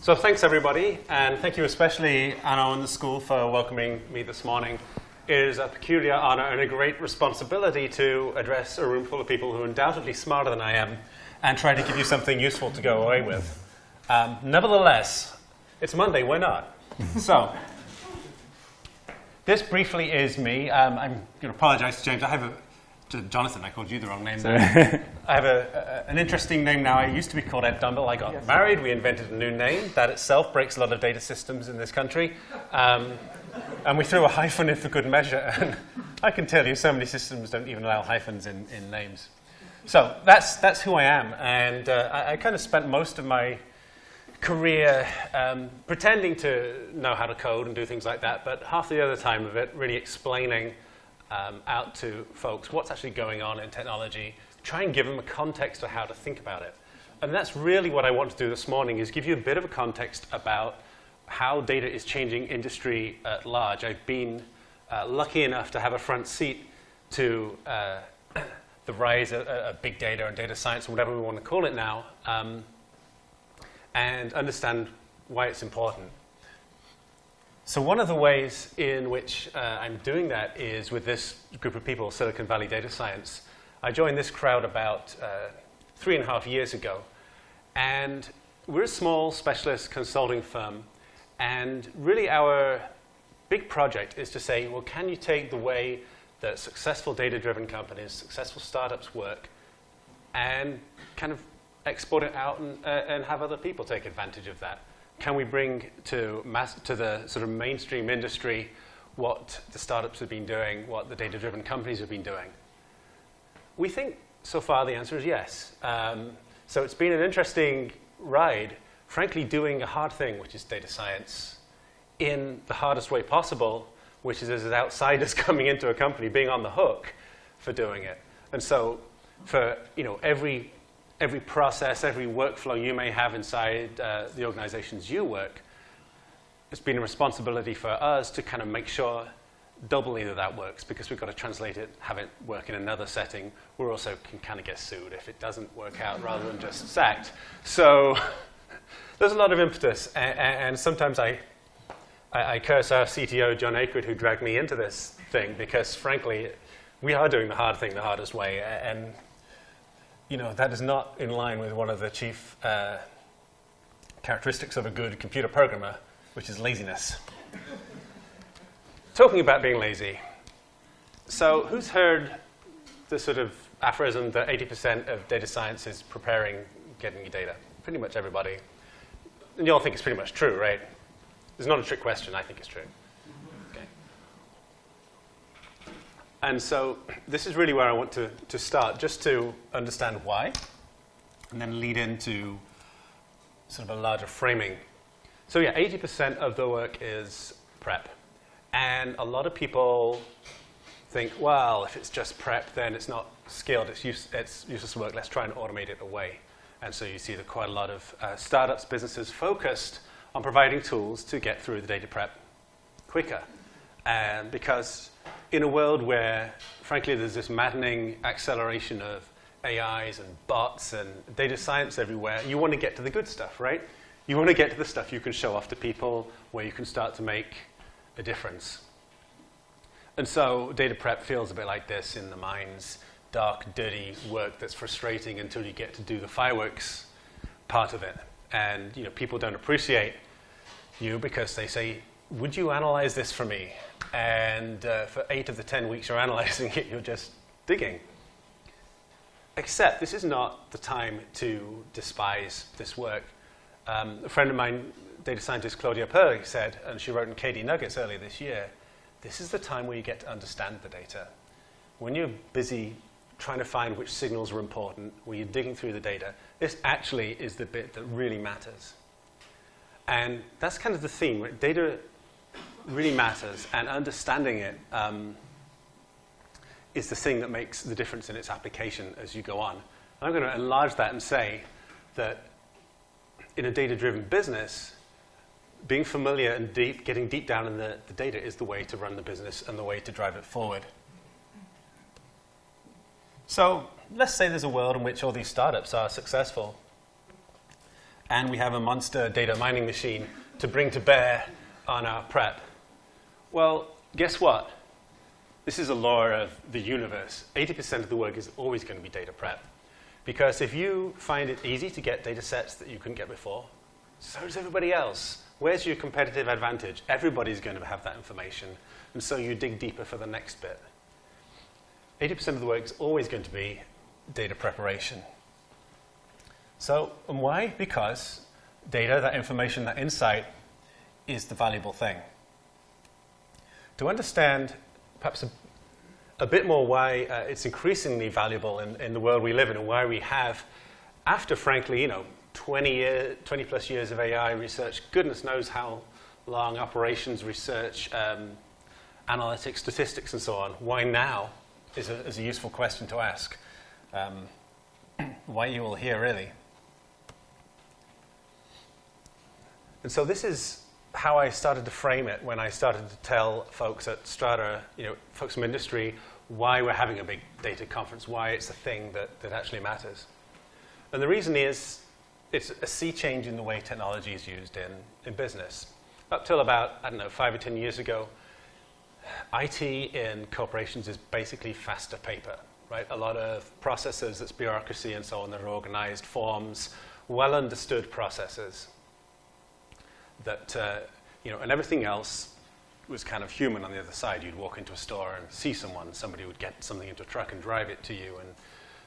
So thanks, everybody, and thank you especially, Anna and the school, for welcoming me this morning. It is a peculiar honor and a great responsibility to address a room full of people who are undoubtedly smarter than I am and try to give you something useful to go away with. Nevertheless, it's Monday, why not? So, this briefly is me. I'm going to apologize to James. Jonathan, I called you the wrong name there. I have an interesting name now. I used to be called Ed Dumble. I got married. We invented a new name. That itself breaks a lot of data systems in this country. And we threw a hyphen in for good measure. And I can tell you, so many systems don't even allow hyphens in names. So that's who I am. And I kind of spent most of my career pretending to know how to code and do things like that, but half the other time of it really explaining out to folks what's actually going on in technology, try and give them a context of how to think about it. And that's really what I want to do this morning, is give you a bit of a context about how data is changing industry at large. I've been lucky enough to have a front seat to the rise of big data and data science, and whatever we want to call it now, and understand why it's important. So one of the ways in which I'm doing that is with this group of people, Silicon Valley Data Science. I joined this crowd about 3.5 years ago. And we're a small specialist consulting firm. And really our big project is to say, well, can you take the way that successful data-driven companies, successful startups work, and kind of export it out and have other people take advantage of that? Can we bring to the sort of mainstream industry what the startups have been doing, what the data-driven companies have been doing? We think so far the answer is yes. So it's been an interesting ride, frankly, doing a hard thing, which is data science, in the hardest way possible, which is as outsiders coming into a company, being on the hook for doing it. And so for every process, every workflow you may have inside the organizations you work, it's been a responsibility for us to kind of make sure doubly that works, because we've got to translate it, have it work in another setting. We also can kind of get sued if it doesn't work out rather than just sacked. So there's a lot of impetus, and sometimes I curse our CTO, John Akrid, who dragged me into this thing, because frankly, we are doing the hard thing the hardest way, and that is not in line with one of the chief characteristics of a good computer programmer, which is laziness. Talking about being lazy. So who's heard the sort of aphorism that 80% of data science is preparing, getting your data? Pretty much everybody. And you all think it's pretty much true, right? It's not a trick question. I think it's true. Okay. And so this is really where I want to start, just to understand why, and then lead into sort of a larger framing. So yeah, 80% of the work is prep. And a lot of people think, well, if it's just prep, then it's not skilled, it's useless work, let's try and automate it away. And so you see that quite a lot of startups, businesses focused on providing tools to get through the data prep quicker. Because in a world where, frankly, there's this maddening acceleration of AIs and bots and data science everywhere, you want to get to the good stuff, right? You want to get to the stuff you can show off to people, where you can start to make a difference. And so data prep feels a bit like this in the minds: dark, dirty work that's frustrating until you get to do the fireworks part of it. And people don't appreciate you because they say, would you analyze this for me? And for 8 of the 10 weeks you're analyzing it, you're just digging. Except this is not the time to despise this work. A friend of mine, data scientist Claudia Perg, said, and she wrote in KD Nuggets earlier this year, this is the time where you get to understand the data. When you're busy trying to find which signals are important, when you're digging through the data, this actually is the bit that really matters. And that's kind of the theme, right? Data really matters, and understanding it is the thing that makes the difference in its application as you go on. And I'm going to enlarge that and say that in a data-driven business, being familiar and getting deep down in the data is the way to run the business and the way to drive it forward. So let's say there's a world in which all these startups are successful. and we have a monster data mining machine to bring to bear on our prep. Well, guess what? This is a law of the universe. 80% of the work is always going to be data prep. Because if you find it easy to get data sets that you couldn't get before, so does everybody else. Where's your competitive advantage? Everybody's going to have that information. And so you dig deeper for the next bit. 80% of the work is always going to be data preparation. So, and why? Because data, that information, that insight, is the valuable thing. To understand perhaps a bit more why it's increasingly valuable in the world we live in, and why we have, after frankly, 20 plus years of AI research, goodness knows how long operations research, analytics, statistics, and so on, why now is a useful question to ask. Why you all here, really. And so this is how I started to frame it when I started to tell folks at Strata, folks from industry, why we're having a big data conference, why it's a thing that actually matters. And the reason is it's a sea change in the way technology is used in business. Up till about, 5 or 10 years ago, IT in corporations is basically faster paper, right? A lot of processes, that's bureaucracy and so on, that are organized, forms, well understood processes that, and everything else was kind of human on the other side. You'd walk into a store and see someone, somebody would get something into a truck and drive it to you, and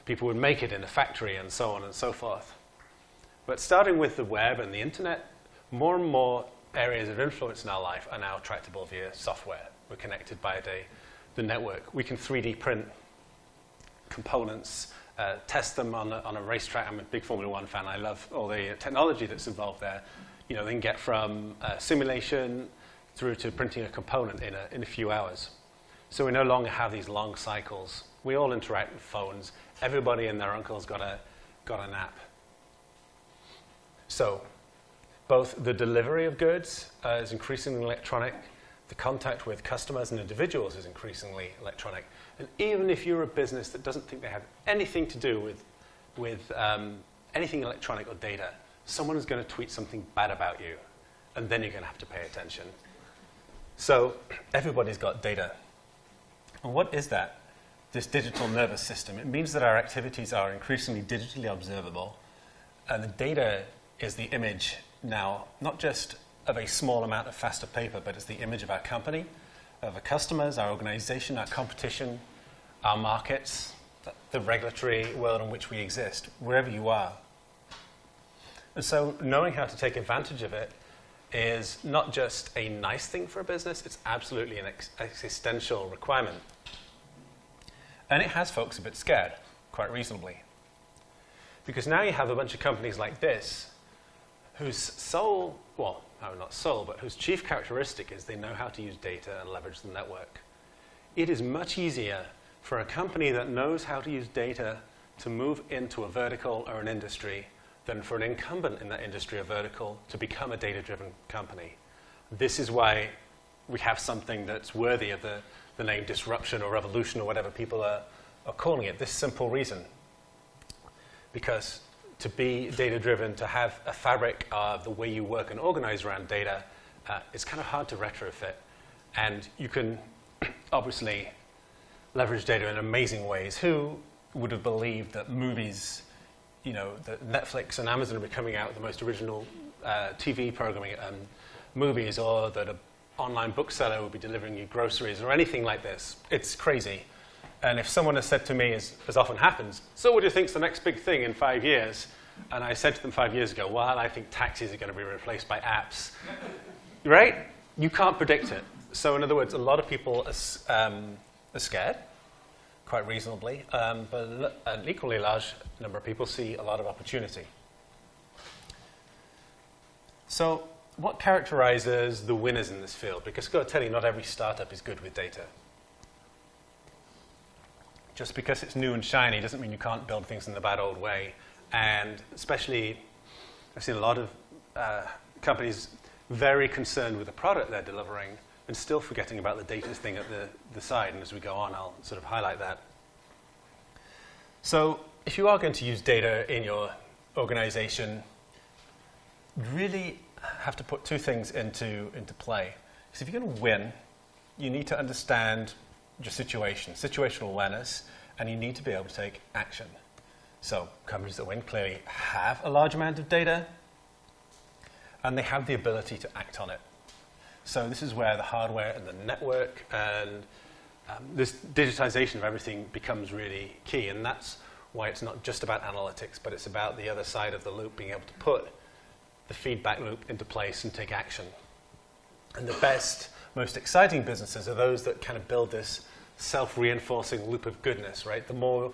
people would make it in a factory and so on and so forth. But starting with the web and the internet, more and more areas of influence in our life are now tractable via software. We're connected by the network. We can 3D print components, test them on a racetrack. I'm a big Formula 1 fan. I love all the technology that's involved there. They can get from simulation through to printing a component in a few hours. So we no longer have these long cycles. We all interact with phones. Everybody and their uncle's got an app. So both the delivery of goods is increasingly electronic. The contact with customers and individuals is increasingly electronic. And even if you're a business that doesn't think they have anything to do with anything electronic or data, someone is going to tweet something bad about you, and then you're going to have to pay attention. So everybody's got data. And what is that? This digital nervous system. It means that our activities are increasingly digitally observable, and the data is the image now, not just of a small amount of faster paper, but it's the image of our company, of our customers, our organization, our competition, our markets, the regulatory world in which we exist, wherever you are. And so knowing how to take advantage of it is not just a nice thing for a business, it's absolutely an existential requirement. And it has folks a bit scared, quite reasonably. Because now you have a bunch of companies like this whose sole, well, no, not sole, but whose chief characteristic is they know how to use data and leverage the network. It is much easier for a company that knows how to use data to move into a vertical or an industry than for an incumbent in that industry or vertical to become a data-driven company. This is why we have something that's worthy of the name disruption or revolution or whatever people are calling it, this simple reason. Because to be data-driven, to have a fabric of the way you work and organize around data, it's kind of hard to retrofit. And you can obviously leverage data in amazing ways. Who would have believed that movies, that Netflix and Amazon are coming out with the most original TV programming and movies, or that an online bookseller would be delivering you groceries or anything like this? It's crazy. And if someone has said to me, as often happens, so what do you think is the next big thing in 5 years? And I said to them 5 years ago, well, I think taxis are going to be replaced by apps. Right? You can't predict it. So in other words, a lot of people are scared, quite reasonably, but an equally large number of people see a lot of opportunity. So what characterizes the winners in this field? Because I've got to tell you, not every startup is good with data. Just because it's new and shiny doesn't mean you can't build things in the bad old way. And especially, I've seen a lot of companies very concerned with the product they're delivering and still forgetting about the data thing at the side. And as we go on, I'll sort of highlight that. So if you are going to use data in your organization, really have to put two things into play. Because if you're going to win, you need to understand your situation, situational awareness, and you need to be able to take action. So companies that win clearly have a large amount of data, and they have the ability to act on it. So this is where the hardware and the network and this digitization of everything becomes really key, and that's why it's not just about analytics, but it's about the other side of the loop, being able to put the feedback loop into place and take action. And the best, most exciting businesses are those that kind of build this self-reinforcing loop of goodness, right? The more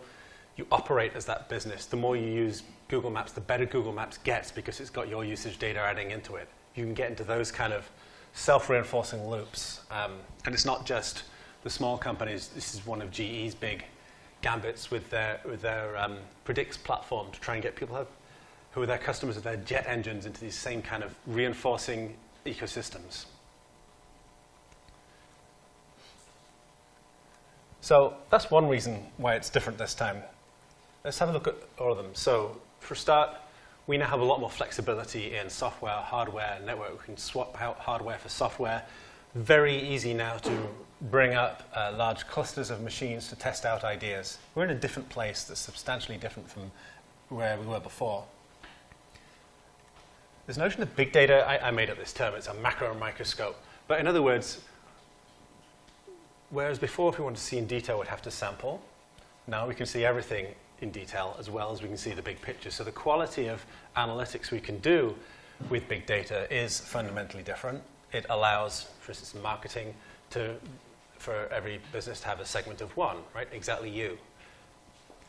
you operate as that business, the more you use Google Maps, the better Google Maps gets because it's got your usage data adding into it. You can get into those kind of self-reinforcing loops. And it's not just the small companies. This is one of GE's big gambits with their Predicts platform to try and get people who are their customers of their jet engines into these same kind of reinforcing ecosystems. So that's one reason why it's different this time. Let's have a look at all of them. So for a start, we now have a lot more flexibility in software, hardware, network. We can swap out hardware for software. Very easy now to bring up large clusters of machines to test out ideas. We're in a different place that's substantially different from where we were before. This notion of big data, I made up this term. It's a macro microscope. But in other words, whereas before, if we wanted to see in detail, we'd have to sample. Now we can see everything in detail as well as we can see the big picture. So the quality of analytics we can do with big data is fundamentally different. It allows, for instance, marketing for every business to have a segment of one, right? Exactly you,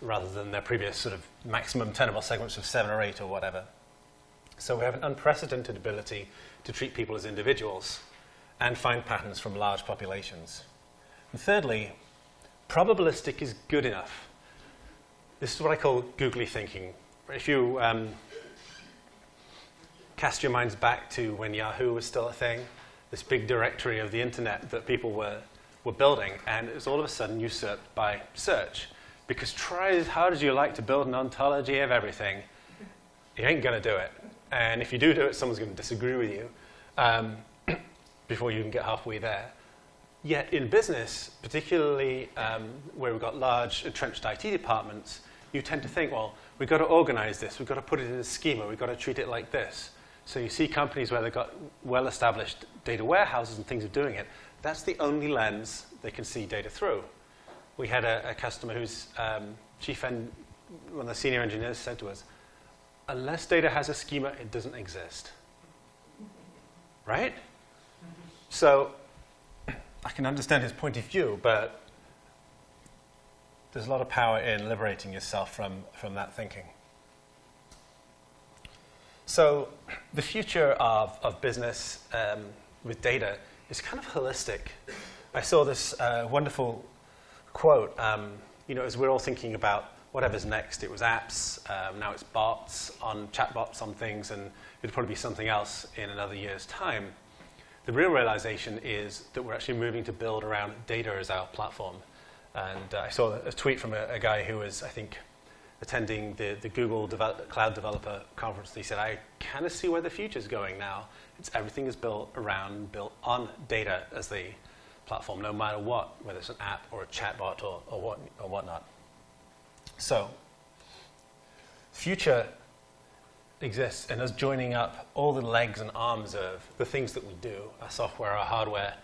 rather than their previous sort of maximum tenable segments of 7 or 8 or whatever. So we have an unprecedented ability to treat people as individuals and find patterns from large populations. And thirdly, probabilistic is good enough. This is what I call googly thinking. If you cast your minds back to when Yahoo was still a thing, this big directory of the internet that people were building, and it was all of a sudden usurped by search. Because try as hard as you like to build an ontology of everything, you ain't going to do it. And if you do it, someone's going to disagree with you before you can get halfway there. Yet in business, particularly where we've got large entrenched IT departments, you tend to think, well, we've got to organize this, we've got to put it in a schema, we've got to treat it like this. So you see companies where they've got well-established data warehouses and things of doing it. That's the only lens they can see data through. We had a customer whose one of the senior engineers said to us, unless data has a schema, it doesn't exist. Right? So I can understand his point of view, but there's a lot of power in liberating yourself from that thinking. So the future of business with data is kind of holistic. I saw this wonderful quote, as we're all thinking about whatever's next. It was apps, now it's bots, chatbots on things, and it'll probably be something else in another year's time. The real realization is that we're actually moving to build around data as our platform. And I saw a tweet from a guy who was, I think, attending the Google Cloud Developer Conference. He said, I kind of see where the future's going now. Everything is built on data as the platform, no matter what, whether it's an app or a chatbot or whatnot. So, future exists in us joining up all the legs and arms of the things that we do, our software, our hardware,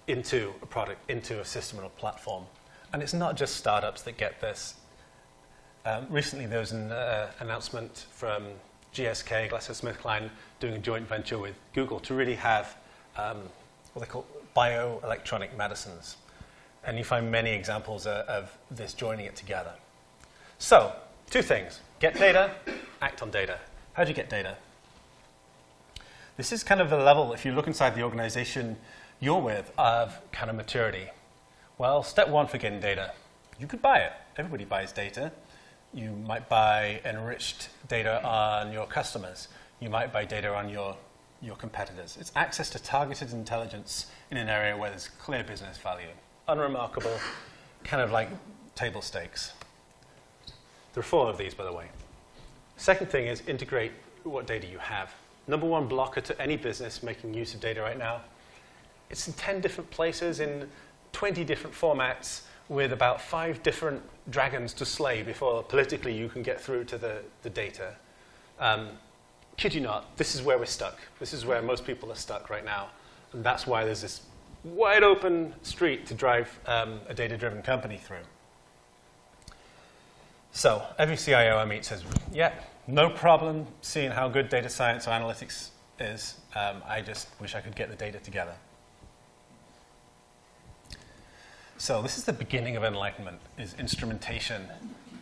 into a product, into a system and a platform. And it's not just startups that get this. Recently, there was an announcement from GSK, GlaxoSmithKline, doing a joint venture with Google to really have what they call bioelectronic medicines. And you find many examples of this joining it together. So, two things. Get data, act on data. How do you get data? This is kind of the level, if you look inside the organization you're with, of kind of maturity. Well, step one for getting data. You could buy it. Everybody buys data. You might buy enriched data on your customers. You might buy data on your competitors. It's access to targeted intelligence in an area where there's clear business value. Unremarkable, kind of like table stakes. There are 4 of these, by the way. Second thing is integrate what data you have. number one blocker to any business making use of data right now. It's in 10 different places in 20 different formats with about 5 different dragons to slay before politically you can get through to the data. Kid you not, this is where we're stuck. This is where most people are stuck right now. And that's why there's this wide open street to drive a data-driven company through. So every CIO I meet says, yeah, no problem seeing how good data science or analytics is. I just wish I could get the data together. So this is the beginning of enlightenment, is instrumentation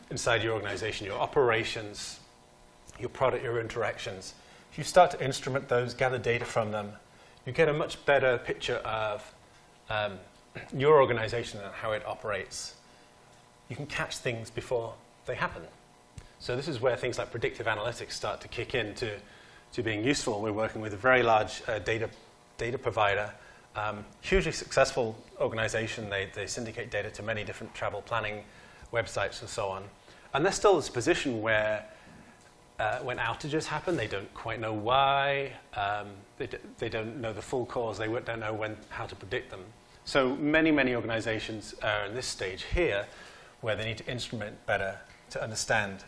inside your organization, your operations, your product, your interactions. If you start to instrument those, gather data from them, you get a much better picture of your organization and how it operates. You can catch things before they happen. So this is where things like predictive analytics start to kick in to being useful. We're working with a very large data provider, hugely successful organization. They syndicate data to many different travel planning websites and so on. And they're still in this position where when outages happen, they don't quite know why. They don't know the full cause. They don't know how to predict them. So many organizations are in this stage here where they need to instrument better to understand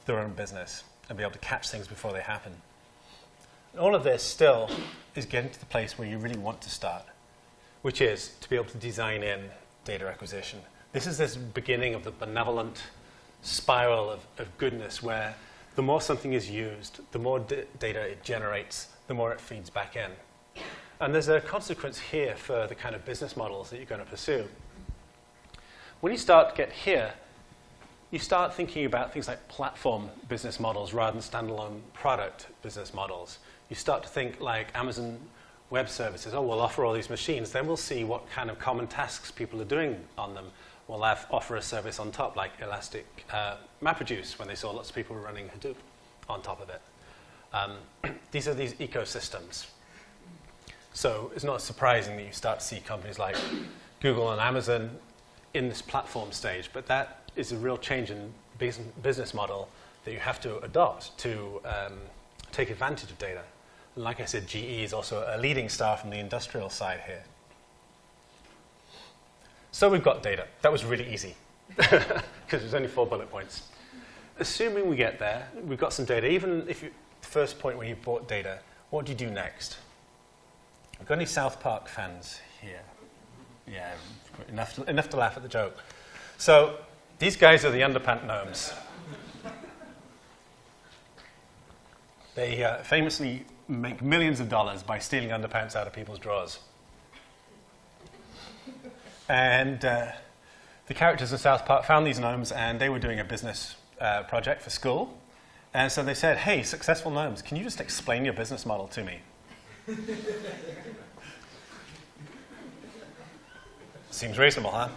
their own business and be able to catch things before they happen. And all of this still is getting to the place where you really want to start, which is to be able to design in data acquisition. This is this beginning of the benevolent spiral of goodness where the more something is used, the more data it generates, the more it feeds back in. And there's a consequence here for the kind of business models that you're going to pursue. When you start to get here, you start thinking about things like platform business models rather than standalone product business models. You start to think like Amazon Web Services. Oh, we'll offer all these machines. Then we'll see what kind of common tasks people are doing on them. We'll offer a service on top, like Elastic MapReduce, when they saw lots of people running Hadoop on top of it. These are these ecosystems. So it's not surprising that you start to see companies like Google and Amazon in this platform stage, but that is a real change in business model that you have to adopt to take advantage of data. And like I said, GE is also a leading star from the industrial side here. So we've got data. That was really easy because there's only 4 bullet points. Assuming we get there, we've got some data. Even if the first point when you bought data, what do you do next? We've got any South Park fans here? Yeah, enough to laugh at the joke. So these guys are the underpant gnomes. They famously make millions of dollars by stealing underpants out of people's drawers. And the characters in South Park found these gnomes, and they were doing a business project for school. And so they said, hey, successful gnomes, can you just explain your business model to me? Seems reasonable, huh?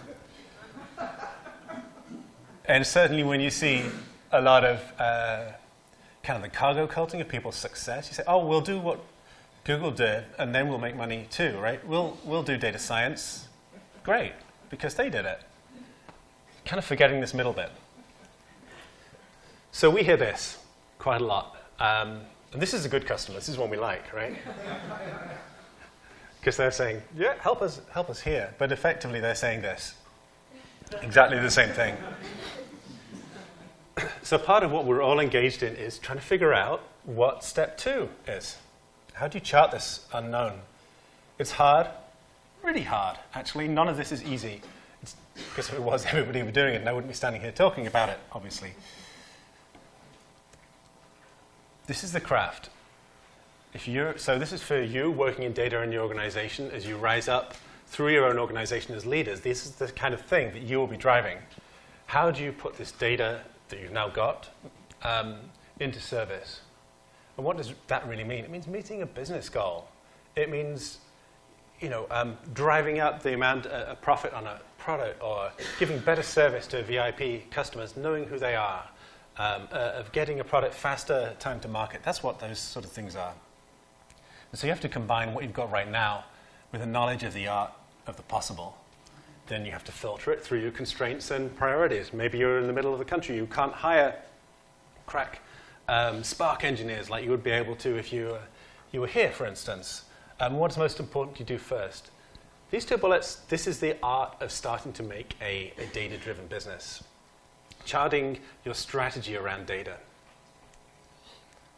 And certainly when you see a lot of kind of the cargo culting of people's success, you say, oh, we'll do what Google did, and then we'll make money too, right? We'll do data science. Great, because they did it. Kind of forgetting this middle bit. So we hear this quite a lot. And this is a good customer. This is one we like, right? Because they're saying, yeah, help us here. But effectively, they're saying this. Exactly the same thing. So part of what we're all engaged in is trying to figure out what step 2 is. How do you chart this unknown? It's hard, really hard, actually. None of this is easy. Because if it was, everybody would be doing it, and I wouldn't be standing here talking about it, obviously. This is the craft. So this is for you working in data in your organization as you rise up through your own organization as leaders. This is the kind of thing that you will be driving. How do you put this data that you've now got into service? And what does that really mean? It means meeting a business goal. It means driving up the amount of profit on a product, or giving better service to VIP customers, knowing who they are, of getting a product faster, time to market. That's what those sort of things are. And so you have to combine what you've got right now with a knowledge of the art of the possible. Then you have to filter it through your constraints and priorities. Maybe you're in the middle of the country. You can't hire crack Spark engineers, like you would be able to if you were here, for instance. What's most important you do first? These 2 bullets, this is the art of starting to make a data-driven business. Charting your strategy around data.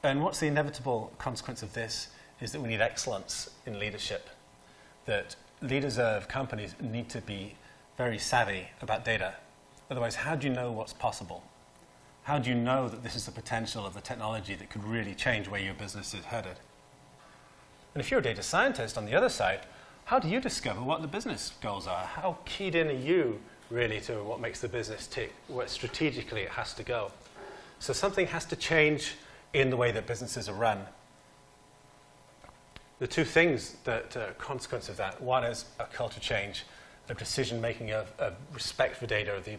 And what's the inevitable consequence of this is that we need excellence in leadership. That leaders of companies need to be very savvy about data. Otherwise, how do you know what's possible? How do you know that this is the potential of the technology that could really change where your business is headed? And if you're a data scientist on the other side, how do you discover what the business goals are? How keyed in are you really to what makes the business tick, where strategically it has to go? So something has to change in the way that businesses are run. The 2 things that are consequence of that, one is a culture change, of decision-making, of respect for data, of the,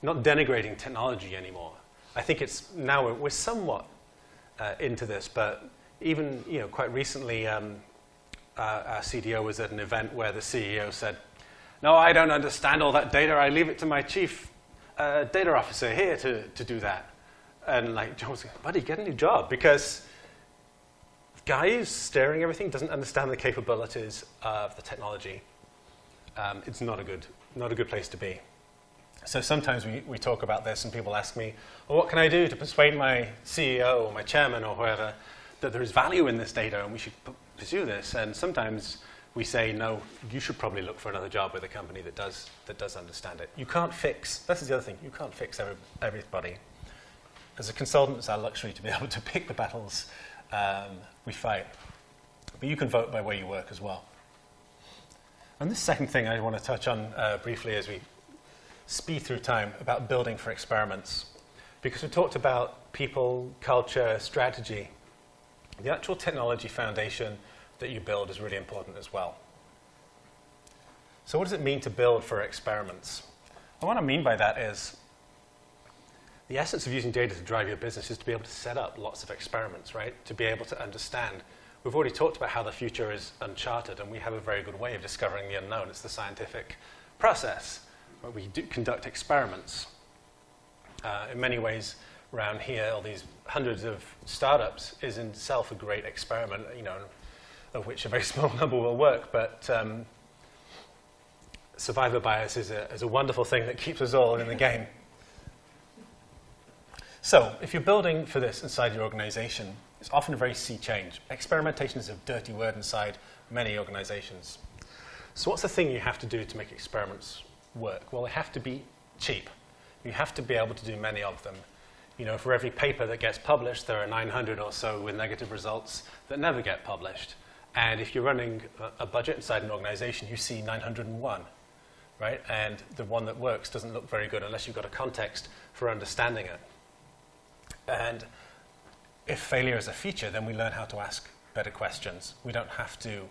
not denigrating technology anymore. I think it's now we're somewhat into this, but even quite recently, our CDO was at an event where the CEO said, "No, I don't understand all that data. I leave it to my chief data officer here to do that." And like John was like, "Buddy, get a new job," because the guy who's steering everything doesn't understand the capabilities of the technology. It's not a good place to be. So sometimes we talk about this, and people ask me, "Well, what can I do to persuade my CEO or my chairman or whoever that there is value in this data and we should pursue this?" And sometimes we say, "No, you should probably look for another job with a company that does understand it." You can't fix. This is the other thing. You can't fix everybody. As a consultant, it's our luxury to be able to pick the battles we fight. But you can vote by where you work as well. And this second thing I want to touch on briefly as we speed through time about building for experiments. Because we talked about people, culture, strategy. The actual technology foundation that you build is really important as well. So what does it mean to build for experiments? And what I mean by that is the essence of using data to drive your business is to be able to set up lots of experiments, right? To be able to understand. We've already talked about how the future is uncharted, and we have a very good way of discovering the unknown. It's the scientific process where we do conduct experiments. In many ways, around here, all these hundreds of startups is in itself a great experiment, of which a very small number will work. But survivor bias is a wonderful thing that keeps us all in the game. So if you're building for this inside your organization, it's often a very sea change. Experimentation is a dirty word inside many organizations. So what's the thing you have to do to make experiments work? Well, they have to be cheap. You have to be able to do many of them. For every paper that gets published, there are 900 or so with negative results that never get published. And if you're running a budget inside an organization, you see 901, right? And the one that works doesn't look very good unless you've got a context for understanding it. And if failure is a feature, then we learn how to ask better questions. We don't have to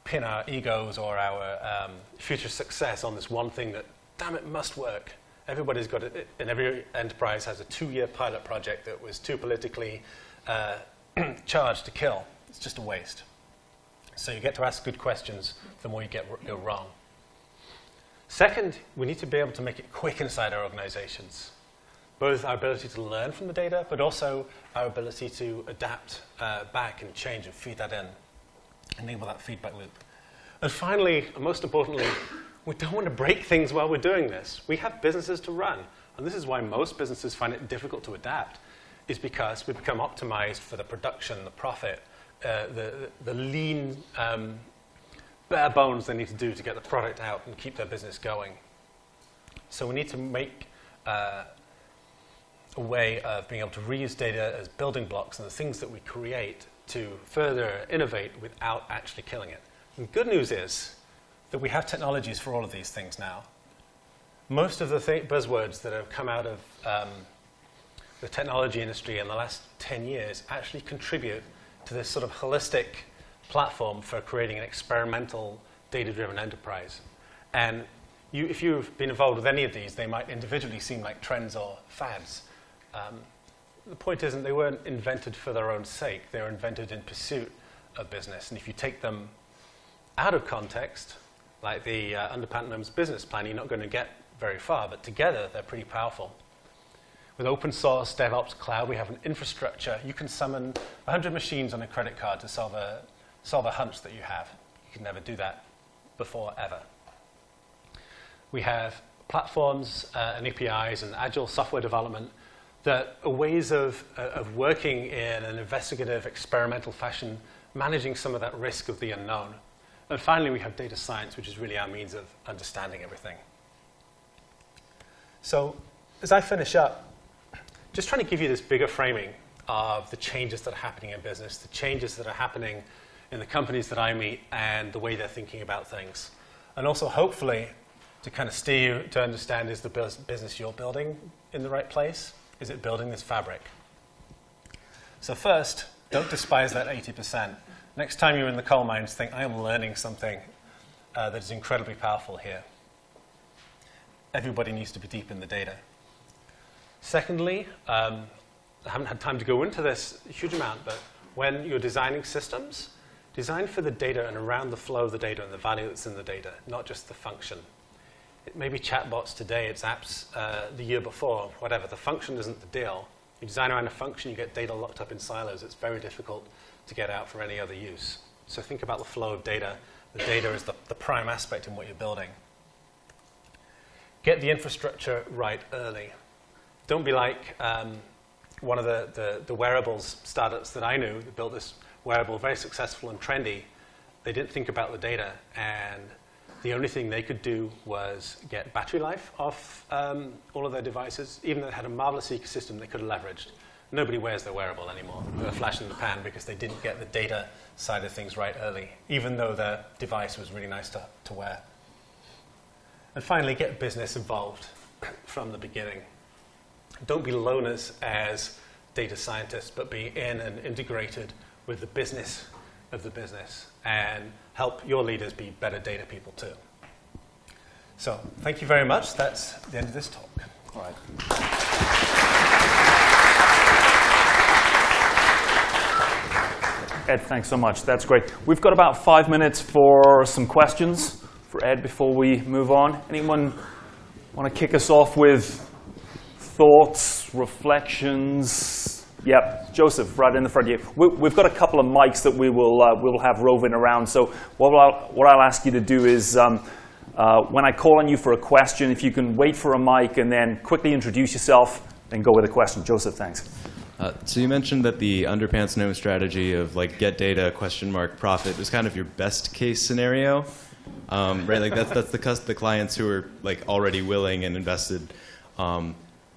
pin our egos or our future success on this one thing that, damn it, must work. Everybody's got it, and every enterprise has a 2-year pilot project that was too politically charged to kill. It's just a waste. So you get to ask good questions the more you go wrong. Second, we need to be able to make it quick inside our organizations. Both our ability to learn from the data, but also our ability to adapt back and change and feed that in, enable that feedback loop. And finally, and most importantly, we don't want to break things while we're doing this. We have businesses to run. And this is why most businesses find it difficult to adapt, is because we become optimized for the production, the profit, the lean, bare bones they need to do to get the product out and keep their business going. So we need to make a way of being able to reuse data as building blocks and the things that we create to further innovate without actually killing it. And the good news is that we have technologies for all of these things now. Most of the buzzwords that have come out of the technology industry in the last 10 years actually contribute to this sort of holistic platform for creating an experimental, data-driven enterprise. And if you've been involved with any of these, they might individually seem like trends or fads. The point isn't they weren't invented for their own sake. They were invented in pursuit of business. And if you take them out of context, like the under Putnam's business plan, you're not going to get very far. But together, they're pretty powerful. With open source DevOps Cloud, we have an infrastructure. You can summon 100 machines on a credit card to solve a hunch that you have. You can never do that before, ever. We have platforms and APIs and agile software development that are ways of working in an investigative, experimental fashion, managing some of that risk of the unknown. And finally, we have data science, which is really our means of understanding everything. So as I finish up, just trying to give you this bigger framing of the changes that are happening in business, the changes that are happening in the companies that I meet, and the way they're thinking about things. And also, hopefully, to kind of steer you to understand, is the business you're building in the right place? Is it building this fabric? So first, don't despise that 80%. Next time you're in the coal mines, think, I am learning something that is incredibly powerful here. Everybody needs to be deep in the data. Secondly, I haven't had time to go into this a huge amount, but when you're designing systems, design for the data and around the flow of the data and the value that's in the data, not just the function. It may be chatbots today, it's apps the year before, whatever. The function isn't the deal. You design around a function, you get data locked up in silos. It's very difficult to get out for any other use. So think about the flow of data. The data is the prime aspect in what you're building. Get the infrastructure right early. Don't be like one of the wearables startups that I knew that built this wearable, very successful and trendy. They didn't think about the data, and the only thing they could do was get battery life off all of their devices. Even though they had a marvelous ecosystem they could have leveraged. Nobody wears their wearable anymore. They're a flash in the pan because they didn't get the data side of things right early, even though their device was really nice to wear. And finally, get business involved from the beginning. Don't be loners as data scientists, but be in and integrated with the business of the business and help your leaders be better data people too. So thank you very much. That's the end of this talk. All right. Ed, thanks so much. That's great. We've got about 5 minutes for some questions for Ed before we move on. Anyone want to kick us off with thoughts, reflections? Yep, Joseph, right in the front here. We've got a couple of mics that we will have roving around. So what I'll ask you to do is, when I call on you for a question, if you can wait for a mic and then quickly introduce yourself and go with a question. Joseph, thanks. So you mentioned that the underpants no strategy of like get data, profit is kind of your best case scenario, right? Like that's the clients who are like already willing and invested.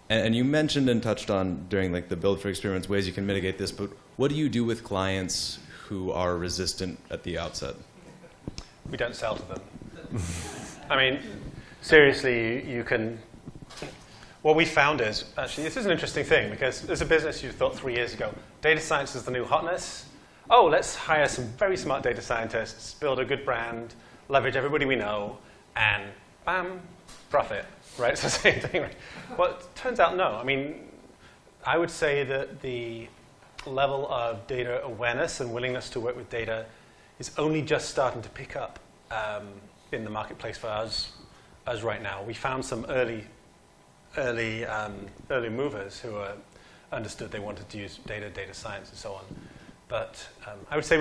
And you mentioned and touched on during like the build for experiments ways you can mitigate this, but what do you do with clients who are resistant at the outset? We don't sell to them. I mean, seriously, you can. What we found is, actually, this is an interesting thing, because there's a business you thought 3 years ago, data science is the new hotness. Oh, let's hire some very smart data scientists, build a good brand, leverage everybody we know, and bam, profit, right? It's the same thing. Right? Well, it turns out no. I mean, I would say that the level of data awareness and willingness to work with data is only just starting to pick up in the marketplace for us right now. We found some early movers who understood they wanted to use data science and so on. But I would say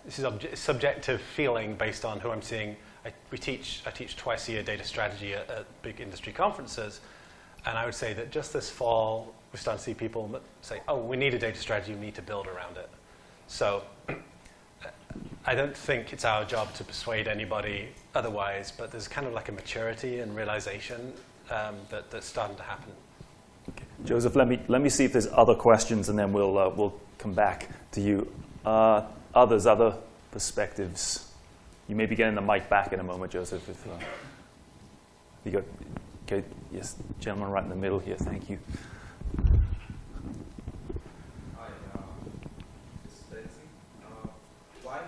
this is a subjective feeling based on who I'm seeing. I teach twice a year data strategy at big industry conferences, and I would say that just this fall we're starting to see people say, oh, we need a data strategy, we need to build around it. So I don't think it's our job to persuade anybody otherwise, but there's kind of like a maturity and realization that's starting to happen. Okay. Joseph, let me see if there's other questions, and then we'll come back to you. Other perspectives. You may be getting the mic back in a moment, Joseph. If you got, okay, yes, gentleman right in the middle here. Thank you. Hi, this is Benson. Why?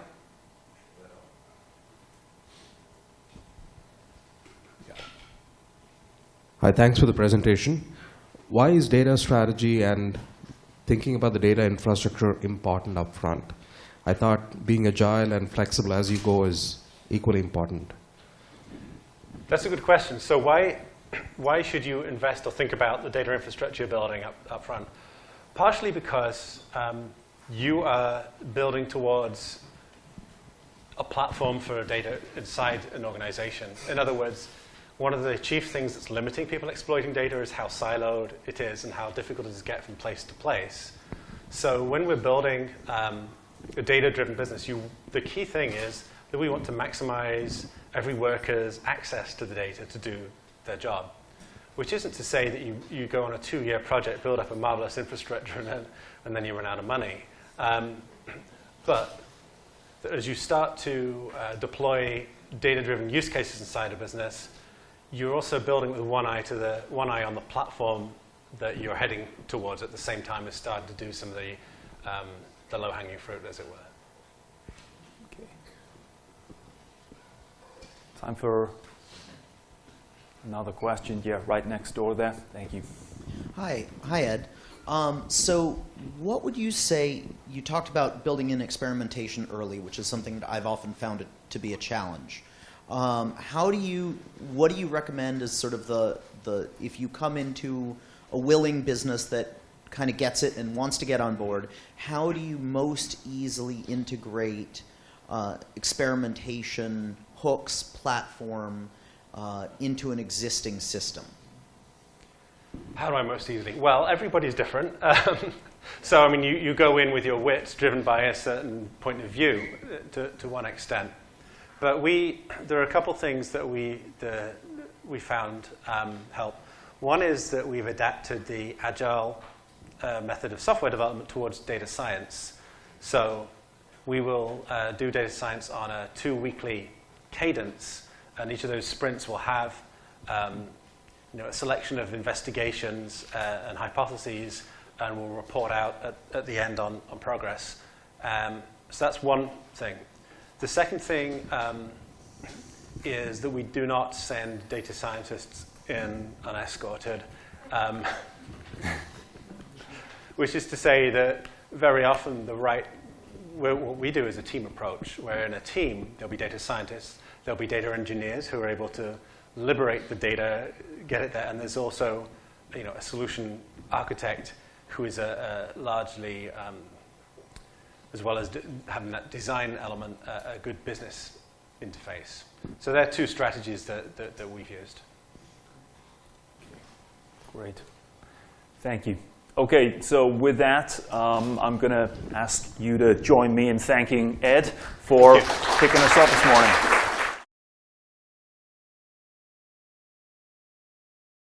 Hi, thanks for the presentation. Why is data strategy and thinking about the data infrastructure important up front? I thought being agile and flexible as you go is equally important. That's a good question. So why why should you invest or think about the data infrastructure you're building up front? Partially because you are building towards a platform for data inside an organization. In other words, one of the chief things that's limiting people exploiting data is how siloed it is and how difficult it is to get from place to place. So when we're building a data-driven business, the key thing is that we want to maximize every worker's access to the data to do their job, which isn't to say that you go on a 2-year project, build up a marvelous infrastructure, and then you run out of money. But as you start to deploy data-driven use cases inside a business, you're also building with one eye on the platform that you're heading towards at the same time as starting to do some of the low-hanging fruit, as it were. Okay. Time for another question. Yeah, right next door there. Thank you. Hi, Ed. So what would you say, you talked about building in experimentation early, which is something that I've often found it to be a challenge. What do you recommend as sort of if you come into a willing business that kind of gets it and wants to get on board, how do you most easily integrate experimentation, hooks, platform into an existing system? How do I most easily? Well, everybody's different. So, I mean, you go in with your wits driven by a certain point of view to one extent. But there are a couple things that we found help. One is that we've adapted the agile method of software development towards data science. So we will do data science on a 2-weekly cadence, and each of those sprints will have a selection of investigations and hypotheses, and we'll report out at the end on progress. So that's one thing. The second thing is that we do not send data scientists in unescorted, which is to say that very often what we do is a team approach, where in a team there'll be data scientists, there'll be data engineers who are able to liberate the data, get it there, and there's also a solution architect who is largely, as well as having that design element, a good business interface. So there are 2 strategies that we've used. Great. Thank you. Okay, so with that, I'm going to ask you to join me in thanking Ed for kicking us off this morning.